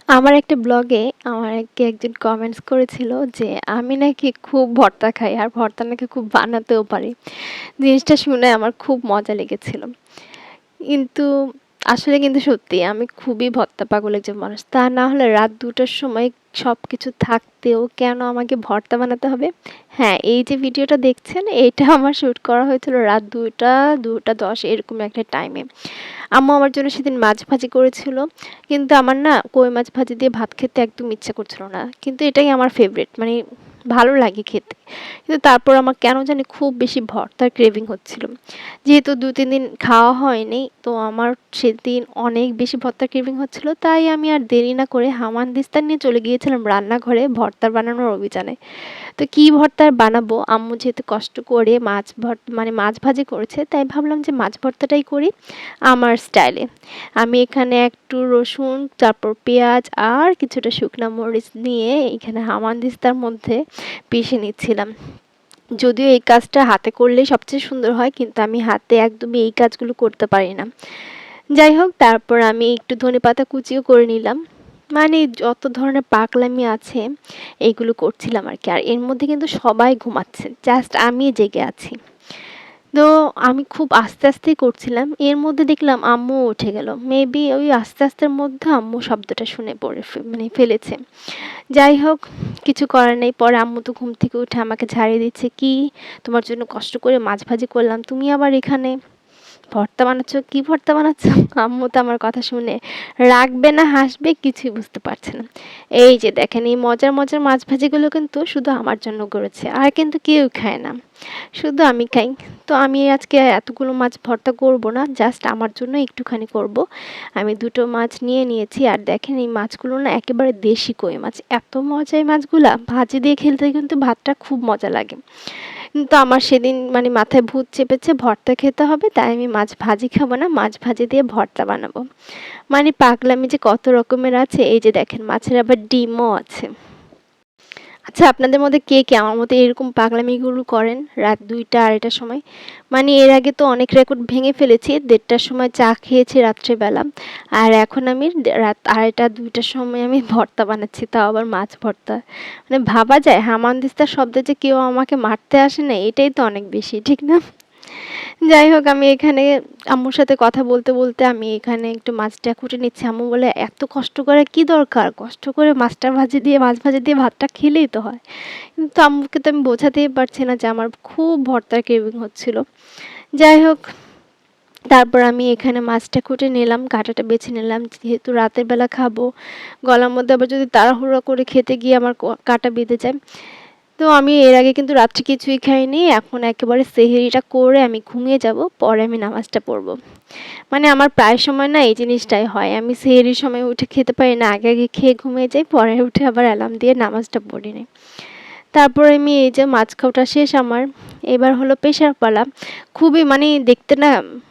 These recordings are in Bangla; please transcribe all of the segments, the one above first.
আমার একটা ব্লগে আমাকে একজন কমেন্টস করেছিল যে আমি নাকি খুব ভর্তা খাই আর ভর্তা নাকি খুব বানাতেও পারি। জিনিসটা শুনে আমার খুব মজা লেগেছিল। কিন্তু আসলে কিন্তু সত্যি আমি খুবই ভর্তা পাগল একজন মানুষ। তা না হলে রাত ২টার সময় সবকিছু থাকতেও কেন আমাকে ভর্তা বানাতে হবে? হ্যাঁ, এই যে ভিডিওটা দেখছেন এইটা আমার শুট করা হয়েছিল রাত ২টা, ২টা ১০ এরকম একটা টাইমে। আম্মু আমার জন্য সেদিন মাছ ভাজি করেছিল। কিন্তু আমার না কই মাছ ভাজি দিয়ে ভাত খেতে একদম ইচ্ছা করছিল না। কিন্তু এটাই আমার ফেভারিট মানে ভালো লাগে খেতে। কিন্তু তারপর আমার কেন জানি খুব বেশি ভর্তার ক্রেভিং হচ্ছিল। যেহেতু ২-৩ দিন খাওয়া হয়নি তো আমার সেদিন অনেক বেশি ভর্তার ক্রেভিং হচ্ছিল। তাই আমি আর দেরি না করে হামানদিস্তা নিয়ে চলে গিয়েছিলাম রান্নাঘরে ভর্তা বানানোর অভিযানে। তো কি ভর্তা আর বানাবো? আম্মু যেহেতু কষ্ট করে মানে মাছ ভাজি করেছে তাই ভাবলাম যে মাছ ভর্তাটাই করি আমার স্টাইলে। আমি এখানে একটু রসুন, তারপর পেঁয়াজ আর কিছুটা শুকনা মরিচ নিয়ে এখানে হামানদিস্তার মধ্যে পিষে নিচ্ছিলাম। যদিও এই কাজটা হাতে করলেই সবচেয়ে সুন্দর হয় কিন্তু আমি হাতে একদমই এই কাজগুলো করতে পারি না। যাই হোক তারপর আমি একটু ধনেপাতা কুচিও করে নিলাম। মানে যত ধরনের পাগলামি আছে এইগুলো করছিলাম আরকি। আর এর মধ্যে কিন্তু সবাই ঘুমাচ্ছে। জাস্ট আমি জেগে আছি। তো আমি খুব আস্তে আস্তেই করছিলাম। এর মধ্যে দেখলাম আম্মু উঠে গেল। মেবি ওই আস্তে আস্তের মধ্যে আম্মু শব্দটা শুনে পড়ে মানে ফেলেছে। যাই হোক কিছু করার নেই। পরে আম্মু তো ঘুম থেকে উঠে আমাকে ঝাড়িয়ে দিচ্ছে, "কি তোমার জন্য কষ্ট করে মাছ ভাজি করলাম। তুমি আবার এখানে ভর্তা বানাচ্ছ, কি ভর্তা বানাচ্ছ?" আম্মু তো আমার কথা শুনে রাগবে না হাসবে কিছুই বুঝতে পারছে না। এই যে দেখেন এই মজার মজার মাছ ভাজিগুলো কিন্তু শুধু আমার জন্য করেছে। আর কিন্তু কেউ খায় না। শুধু আমি খাই। তো আমি আজকে এতগুলো মাছ ভর্তা করব না। জাস্ট আমার জন্য একটুখানি করব। আমি ২ টো মাছ নিয়ে নিয়েছি। আর দেখেন এই মাছগুলো না একেবারে দেশি কই মাছ। এত মজা এই মাছগুলা। ভাজি দিয়ে খেলতে কিন্তু ভাতটা খুব মজা লাগে। কিন্তু আমার সেদিন মানে মাথায় ভূত চেপেছে ভর্তা খেতে হবে। তাই আমি মাছ ভাজি খাবো না। মাছ ভাজি দিয়ে ভর্তা বানাবো। মানে পাগলামি যে কত রকমের আছে এই যে দেখেন মাছের আবার ডিমও আছে। আচ্ছা আপনাদের মধ্যে কে আমার মতো এরকম পাগলামিগুলো করেন রাত ২টা ২:৩০টার সময়? মানে এর আগে তো অনেক রেকর্ড ভেঙে ফেলেছি। ১:৩০টার সময় চা খেয়েছি রাত্রেবেলা। আর এখন আমি রাত ২:৩০ ২টার সময় আমি ভর্তা বানাচ্ছি, তাও আবার মাছ ভর্তা। মানে ভাবা যায় হামানদিস্তার শব্দে যে কেউ আমাকে মারতে আসে না এটাই তো অনেক বেশি, ঠিক না? যাই হোক আমি এখানে আম্মুর সাথে কথা বলতে বলতে আমি এখানে একটু মাছটা কুটে নিচ্ছি। আম্মু বলে, "এত কষ্ট করার কি দরকার? কষ্ট করে মাছ ভাজি দিয়ে ভাতটা খেলেই তো হয়।" কিন্তু আম্মুকে তো আমি বোঝাতেই পারছি না যে আমার খুব ভর্তার ক্রেভিং হচ্ছিল। যাই হোক তারপর আমি এখানে মাছটা কুটে নিলাম, কাঁটাটা বেছে নিলাম। যেহেতু রাতের বেলা খাবো, গলার মধ্যে আবার যদি তাড়াহুড়ো করে খেতে গিয়ে আমার কাঁটা বেঁধে যায়। তো আমি এর আগে কিন্তু রাত্রে কিছুই খাইনি। এখন একেবারে সেহরিটা করে আমি ঘুমিয়ে যাব। পরে আমি নামাজটা পড়ব। মানে আমার প্রায় সময় না এই জিনিসটাই হয়। আমি সেহরির সময় উঠে খেতে পারি না। আগে খেয়ে ঘুমিয়ে যাই। পরে উঠে আবার অ্যালার্ম দিয়ে নামাজটা পড়ি নি। তারপরে আমি এই যে মাছ খাওয়াটা শেষ আমার। এবার হলো পেশার পালা। খুবই মানে দেখতে না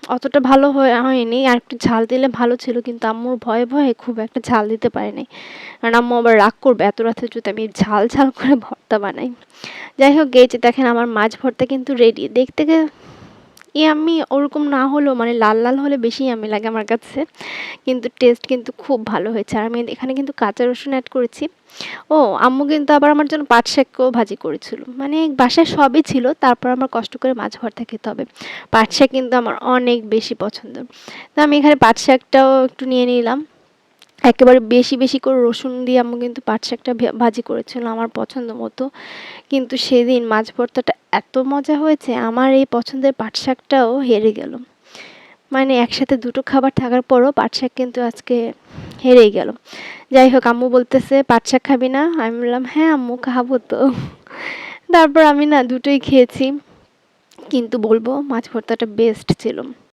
অতটা ভালো হয়নি। আরেকটু ঝাল দিলে ভালো ছিল। কিন্তু আম্মুর ভয়ে খুব একটা ঝাল দিতে পারি নাই। কারণ আম্মু আবার রাগ করবে এত রাতে যদি আমি ঝাল করে ভর্তা বানাই। যাই হোক এই যে দেখেন আমার মাছ ভর্তা কিন্তু রেডি। দেখতে ইয়াম্মি ওরকম না হলেও মানে লাল হলে বেশি ইয়াম্মি লাগে আমার কাছে। কিন্তু টেস্ট কিন্তু খুব ভালো হয়েছে। আর আমি এখানে কিন্তু কাঁচা রসুন এড করেছি। ও আম্মু কিন্তু আবার আমার জন্য পাট শাকও ভাজি করেছিল। মানে বাসায় সবই ছিল। তারপর আমার কষ্ট করে মাছ ভর্তা খেতে হবে। পাট শাক কিন্তু আমার অনেক বেশি পছন্দ। তো আমি এখানে পাট শাকটাও একটু নিয়ে নিলাম। একেবারে বেশি করে রসুন দিয়ে আম্মু কিন্তু পাট শাকটা ভাজি করেছিল আমার পছন্দ মতো। কিন্তু সেদিন মাছ ভর্তাটা এত মজা হয়েছে আমার এই পছন্দের পাট শাকটাও হেরে গেল। মানে একসাথে ২ টো খাবার থাকার পরও পাট শাক কিন্তু আজকে হেরেই গেল। যাই হোক আম্মু বলতেছে, "পাট শাক খাবি না?" আমি বললাম, "হ্যাঁ আম্মু খাবো তো।" তারপর আমি না দুটোই খেয়েছি। কিন্তু বলব মাছ ভর্তাটা বেস্ট ছিল।